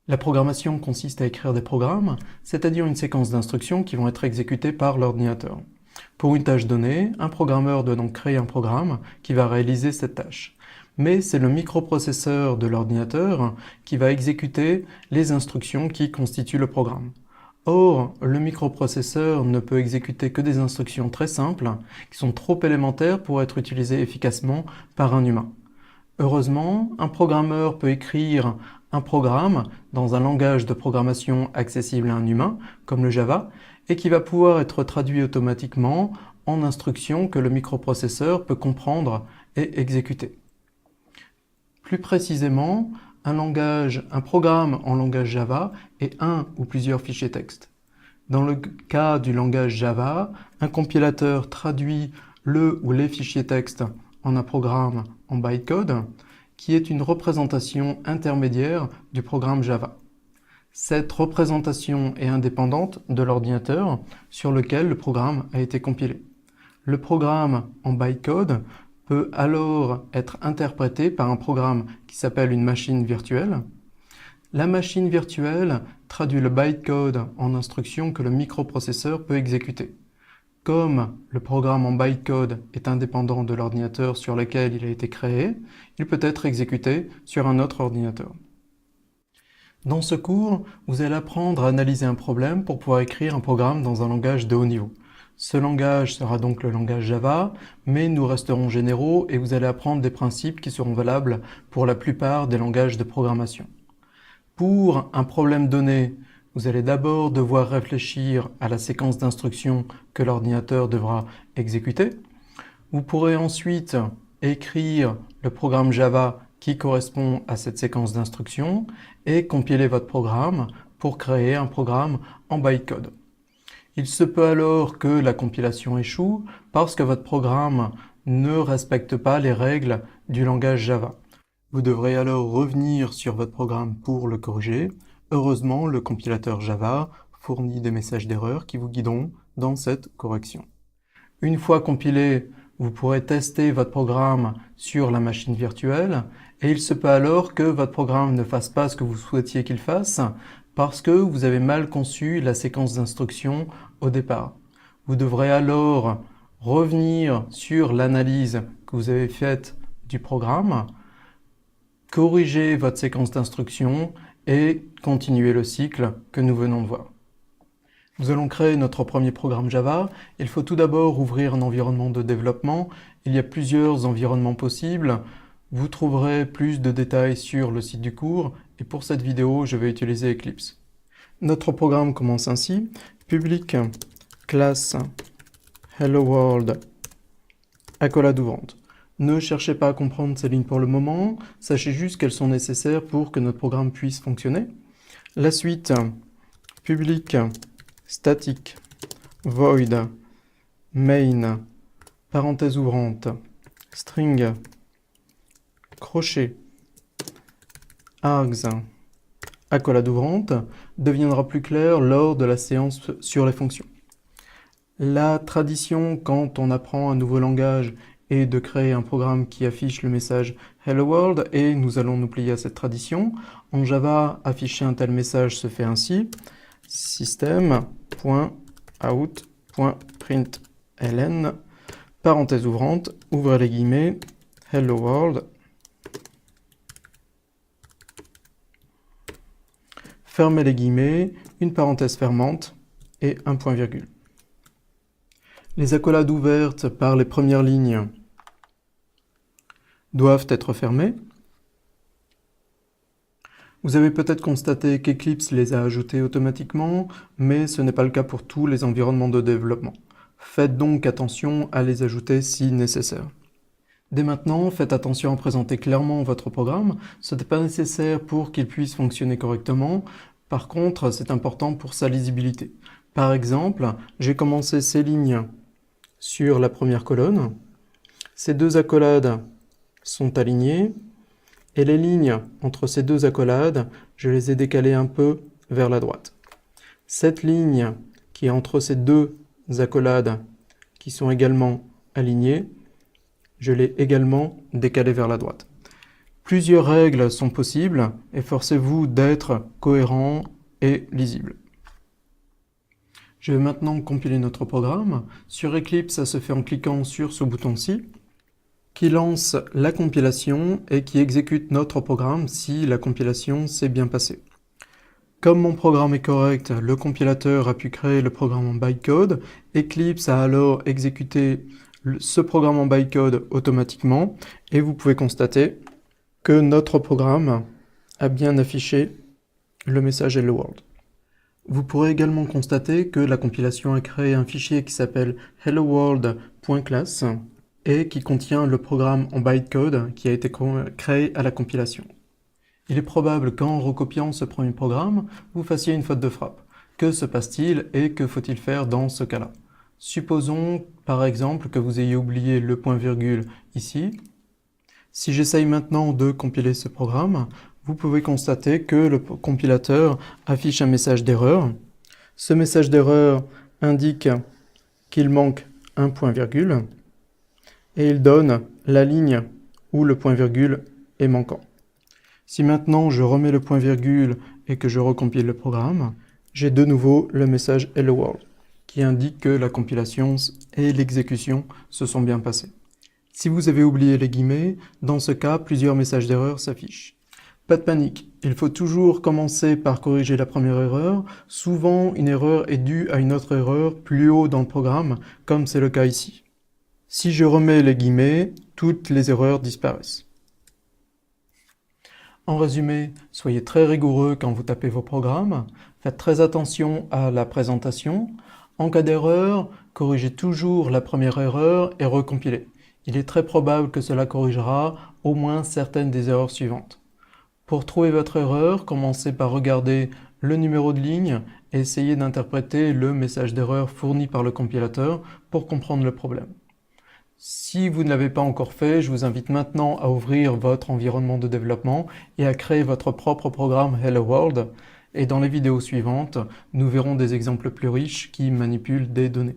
La programmation consiste à écrire des programmes, c'est-à-dire une séquence d'instructions qui vont être exécutées par l'ordinateur. Pour une tâche donnée, un programmeur doit donc créer un programme qui va réaliser cette tâche. Mais c'est le microprocesseur de l'ordinateur qui va exécuter les instructions qui constituent le programme. Or, le microprocesseur ne peut exécuter que des instructions très simples, qui sont trop élémentaires pour être utilisées efficacement par un humain. Heureusement, un programmeur peut écrire un programme dans un langage de programmation accessible à un humain, comme le Java, et qui va pouvoir être traduit automatiquement en instructions que le microprocesseur peut comprendre et exécuter. Plus précisément, un programme en langage Java est un ou plusieurs fichiers texte. Dans le cas du langage Java, un compilateur traduit le ou les fichiers texte en un programme en bytecode, qui est une représentation intermédiaire du programme Java. Cette représentation est indépendante de l'ordinateur sur lequel le programme a été compilé. Le programme en bytecode peut alors être interprété par un programme qui s'appelle une machine virtuelle. La machine virtuelle traduit le bytecode en instructions que le microprocesseur peut exécuter. Comme le programme en bytecode est indépendant de l'ordinateur sur lequel il a été créé, il peut être exécuté sur un autre ordinateur. Dans ce cours, vous allez apprendre à analyser un problème pour pouvoir écrire un programme dans un langage de haut niveau. Ce langage sera donc le langage Java, mais nous resterons généraux et vous allez apprendre des principes qui seront valables pour la plupart des langages de programmation. Pour un problème donné, vous allez d'abord devoir réfléchir à la séquence d'instructions que l'ordinateur devra exécuter. Vous pourrez ensuite écrire le programme Java qui correspond à cette séquence d'instructions et compiler votre programme pour créer un programme en bytecode. Il se peut alors que la compilation échoue parce que votre programme ne respecte pas les règles du langage Java. Vous devrez alors revenir sur votre programme pour le corriger. Heureusement, le compilateur Java fournit des messages d'erreur qui vous guideront dans cette correction. Une fois compilé, vous pourrez tester votre programme sur la machine virtuelle et il se peut alors que votre programme ne fasse pas ce que vous souhaitiez qu'il fasse parce que vous avez mal conçu la séquence d'instructions au départ. Vous devrez alors revenir sur l'analyse que vous avez faite du programme, corriger votre séquence d'instructions et continuer le cycle que nous venons de voir. Nous allons créer notre premier programme Java. Il faut tout d'abord ouvrir un environnement de développement. Il y a plusieurs environnements possibles. Vous trouverez plus de détails sur le site du cours et pour cette vidéo, je vais utiliser Eclipse. Notre programme commence ainsi. Public classe Hello World, accolade ouvrante. Ne cherchez pas à comprendre ces lignes pour le moment, sachez juste qu'elles sont nécessaires pour que notre programme puisse fonctionner. La suite, public static void main, parenthèse ouvrante, string, crochet, args, accolade ouvrante, deviendra plus clair lors de la séance sur les fonctions. La tradition quand on apprend un nouveau langage est de créer un programme qui affiche le message Hello World et nous allons nous plier à cette tradition. En Java, afficher un tel message se fait ainsi. System.out.println, parenthèse ouvrante, ouvrez les guillemets, Hello World, fermez les guillemets, une parenthèse fermante et un point virgule. Les accolades ouvertes par les premières lignes doivent être fermées. Vous avez peut-être constaté qu'Eclipse les a ajoutées automatiquement, mais ce n'est pas le cas pour tous les environnements de développement. Faites donc attention à les ajouter si nécessaire. Dès maintenant, faites attention à présenter clairement votre programme. Ce n'est pas nécessaire pour qu'il puisse fonctionner correctement. Par contre, c'est important pour sa lisibilité. Par exemple, j'ai commencé ces lignes sur la première colonne. Ces deux accolades sont alignées. Et les lignes entre ces deux accolades, je les ai décalées un peu vers la droite. Cette ligne qui est entre ces deux accolades qui sont également alignées, je l'ai également décalée vers la droite. Plusieurs règles sont possibles, efforcez-vous d'être cohérent et lisible. Je vais maintenant compiler notre programme. Sur Eclipse, ça se fait en cliquant sur ce bouton-ci, qui lance la compilation et qui exécute notre programme si la compilation s'est bien passée. Comme mon programme est correct, le compilateur a pu créer le programme en bytecode. Eclipse a alors exécuté ce programme en bytecode automatiquement et vous pouvez constater que notre programme a bien affiché le message Hello World. Vous pourrez également constater que la compilation a créé un fichier qui s'appelle helloworld.class et qui contient le programme en bytecode qui a été créé à la compilation. Il est probable qu'en recopiant ce premier programme, vous fassiez une faute de frappe. Que se passe-t-il et que faut-il faire dans ce cas-là? Supposons par exemple que vous ayez oublié le point-virgule ici. Si j'essaye maintenant de compiler ce programme, vous pouvez constater que le compilateur affiche un message d'erreur. Ce message d'erreur indique qu'il manque un point-virgule et il donne la ligne où le point-virgule est manquant. Si maintenant je remets le point-virgule et que je recompile le programme, j'ai de nouveau le message Hello World qui indique que la compilation et l'exécution se sont bien passées. Si vous avez oublié les guillemets, dans ce cas, plusieurs messages d'erreur s'affichent. Pas de panique, il faut toujours commencer par corriger la première erreur. Souvent, une erreur est due à une autre erreur plus haut dans le programme, comme c'est le cas ici. Si je remets les guillemets, toutes les erreurs disparaissent. En résumé, soyez très rigoureux quand vous tapez vos programmes, faites très attention à la présentation. En cas d'erreur, corrigez toujours la première erreur et recompilez. Il est très probable que cela corrigera au moins certaines des erreurs suivantes. Pour trouver votre erreur, commencez par regarder le numéro de ligne et essayez d'interpréter le message d'erreur fourni par le compilateur pour comprendre le problème. Si vous ne l'avez pas encore fait, je vous invite maintenant à ouvrir votre environnement de développement et à créer votre propre programme Hello World. Et dans les vidéos suivantes, nous verrons des exemples plus riches qui manipulent des données.